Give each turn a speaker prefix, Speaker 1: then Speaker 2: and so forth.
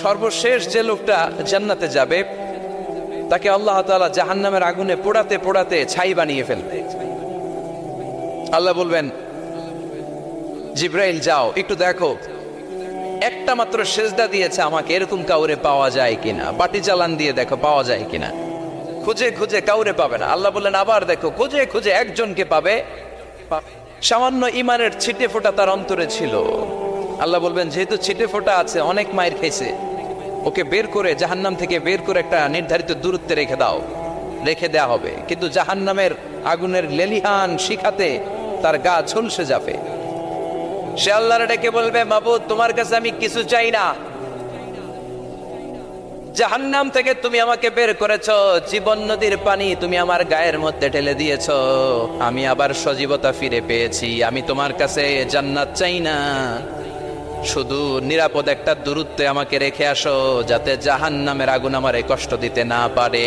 Speaker 1: সর্বশেষ যে লোকটা জান্নাতে যাবে তাকে আল্লাহ তাআলা জাহান্নামের আগুনে পোড়াতে পোড়াতে ছাই বানিয়ে ফেলবে। আল্লাহ বলবেন, জিব্রাইল যাও একটু দেখো, একটা মাত্র সেজদা দিয়েছে আমাকে, এরকম কাউরে পাওয়া যায় কিনা। বাটি চালান দিয়ে দেখো পাওয়া যায় কিনা। খুঁজে খুঁজে কাউরে পাবে না। আল্লাহ বললেন আবার দেখো, খুঁজে খুঁজে একজনকে পাবে। সামান্য ইমানের ছিটে ফোঁটা তার অন্তরে ছিল। আল্লাহ বলবেন, যেহেতু ছিটে ফোঁটা আছে, অনেক মায়ের খেয়েছে, ওকে বের করে জাহান্নাম থেকে বের করে একটা নির্ধারিত দূরত্বে রেখে দাও। রেখে দেয়া হবে, কিন্তু জাহান্নামের আগুনের লেলিহান শিখাতে তার গা ঝলসে যাবে। সে আল্লাহর ডেকে বলবে, মাবুদ তোমার কাছে আমি কিছু চাই না। জাহান্নাম থেকে তুমি আমাকে বের করেছো, জীবন নদীর পানি তুমি আমার গায়ের মধ্যে ঢেলে দিয়েছো, আমি আবার সজীবতা ফিরে পেয়েছি। আমি তোমার কাছে জান্নাত চাই না, শুধু নিরাপদ একটা দূরত্বে আমাকে রেখে আসো, যাতে জাহান্নামের আগুন আমারে কষ্ট দিতে না পারে।